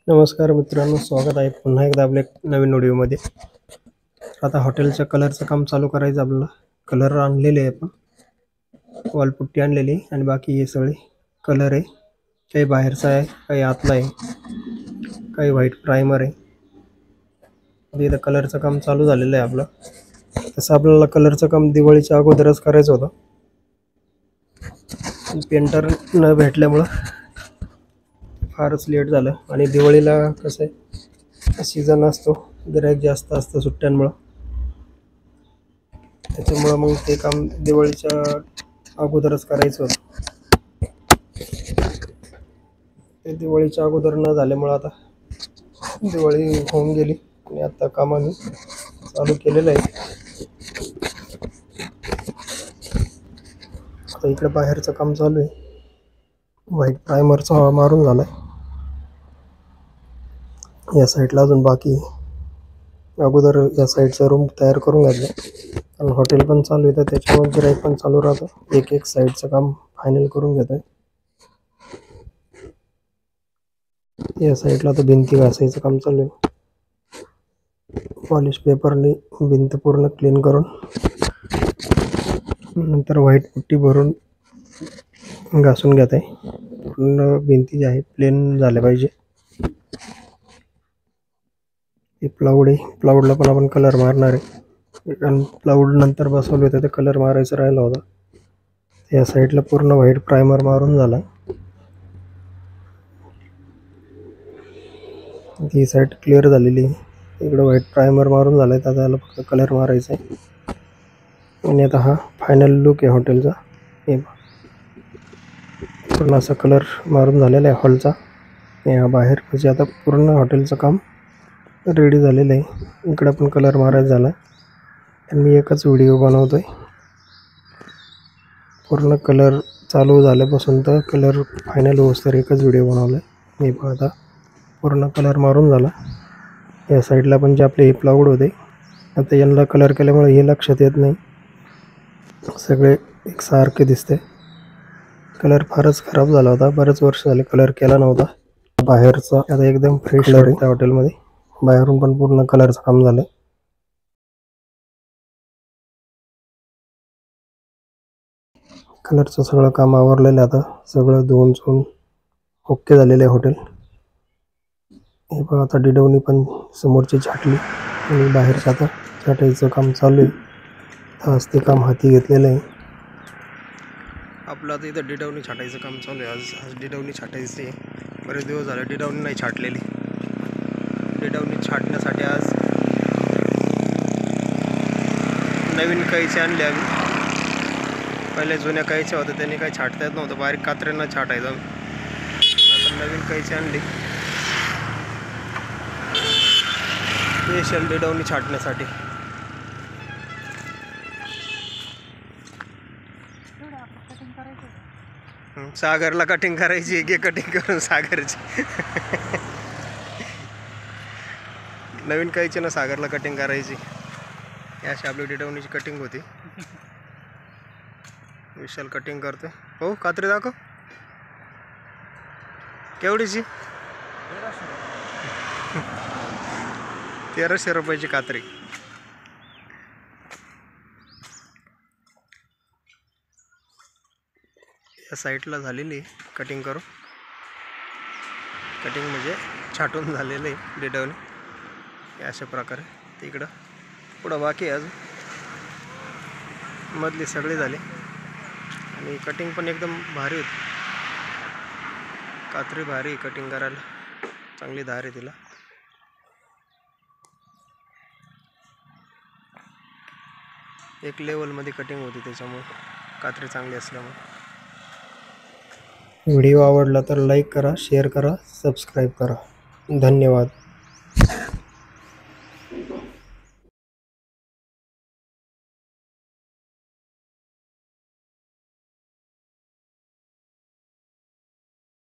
नमस्कार मित्रांनो, स्वागत आहे पुन्हा एकदा आपल्या नवीन व्हिडिओमध्ये। आता हॉटेलच्या कलरचं काम चालू करायचं आपल्याला। कलर आणलेले आहे, आपण वॉलपुट्टी आणलेली आणि बाकी हे सगळे कलर आहे। काही बाहेरचा आहे, काही आतला आहे, काही व्हाईट प्राइमर आहे। इथं कलरचं काम चालू झालेलं आहे आपलं। तसं आपल्याला कलरचं काम दिवाळीच्या अगोदरच करायचं होतं, पेंटर न भेटल्यामुळं फारच लेट झालं। आणि दिवाळीला कसं आहे, सीझन असतो, गिराईक जास्त असतं सुट्ट्यांमुळं, त्याच्यामुळं मग ते काम दिवाळीच्या अगोदरच करायचं होतं। ते दिवाळीच्या अगोदर न झाल्यामुळं आता दिवाळी होऊन गेली आणि आता काम आम्ही चालू केलेलं आहे। आता इकडे बाहेरचं काम चालू आहे, व्हाईट प्राइमरचा मारून झालाय। या साईडला अजून बाकी, अगोदर या साईडचा रूम तयार करून घेतला, कारण हॉटेल पण चालू आहे, तर त्याच्यामुळे गिराईक पण चालू राहतं। एक साईडचं काम फायनल करून घेतोय। या साईडला तर भिंती घासायचं काम चालू आहे। पॉलिश पेपरने भिंत पूर्ण क्लीन करून नंतर व्हाईट पुट्टी भरून घासून घेत आहे। पूर्ण भिंती जी आहे प्लेन झाल्या पाहिजे। हे प्लाऊड आहे, प्लाऊडला पण आपण कलर मारणार आहे, कारण प्लाऊड नंतर बसवलं होतं ते कलर मारायचं राहिला होता। या साईडला पूर्ण व्हाईट प्राइमर मारून झाला। ही साईड क्लिअर झालेली आहे, इकडे व्हाईट प्राइमर मारून झालाय, आता त्याला फक्त कलर मारायचा आहे। आणि आता हा फायनल लुक आहे हॉटेलचा। हे पूर्ण असा कलर मारून झालेला आहे हॉलचा। हा बाहेर म्हणजे आता पूर्ण हॉटेलचं काम रेडी झालेलं आहे। इकडे पण कलर मारायचा झाला आणि मी एकच व्हिडिओ बनवतोय। पूर्ण कलर चालू झाल्यापासून तर कलर फायनल होस तर एकच व्हिडिओ बनवला आहे। मी आता पूर्ण कलर मारून झाला। या साईडला पण जे आपले हे प्लाऊड होते, आता यांना कलर केल्यामुळे हे लक्षात येत नाही, सगळे एकसारखे दिसते। कलर फारच खराब झाला होता, बरेच वर्ष झाले कलर केला नव्हता। बाहेरचा आता एकदम फ्रेश कलर आहे हॉटेलमध्ये, बाहेरून पण पूर्ण कलरचं काम झालंय। कलरचं सगळं काम आवरलेलं आहे, आता सगळं धुवून चुवून ओके झालेलं आहे हॉटेल। हे बघा, आता डिडवणी पण समोरची छाटली आणि बाहेरचं आता छाटायचं काम चालू आहे। आज ते काम हाती घेतलेलं आहे आपलं। आता इथं डिडवणी छाटायचं काम चालू आहे। आज डिडवणी छाटायची आहे, बरेच दिवस झाले डिडवणी नाही छाटलेली। डिडवणी छाटण्यासाठी आज नवीन कैची आणली आम्ही। पहिले जुन्या कैच्या होत्या, त्यांनी काही छाटता येत नव्हतं, बारीक कात्र्यांना छाटायचं। आता नवीन कैची आणली स्पेशल डिडवणी छाटण्यासाठी। सागरला कटिंग करायची, घे कटिंग करून सागरची। नवीन कैची ना सागरला कटिंग करायची, अशी आपली डिडवणीची कटिंग होती। विशाल कटिंग करतोय। हो, कात्री दाखव केवढीची? 1300 रुपयाची कात्री। या साईडला झालेली कटिंग करून, कटिंग म्हणजे छाटून झालेलं आहे डिडवणी अशा प्रकारे। तिकडं पुढं बाकी आहे, अजून मधली सगळी झाली आणि कटिंग पण एकदम भारी होती। कात्री भारी कटिंग करायला, चांगली धार आहे तिला। एक लेवलमध्ये कटिंग होती, त्याच्यामुळे कात्री चांगली असल्यामुळे। व्हिडिओ आवडला तर लाईक करा, शेअर करा, सबस्क्राईब करा। धन्यवाद।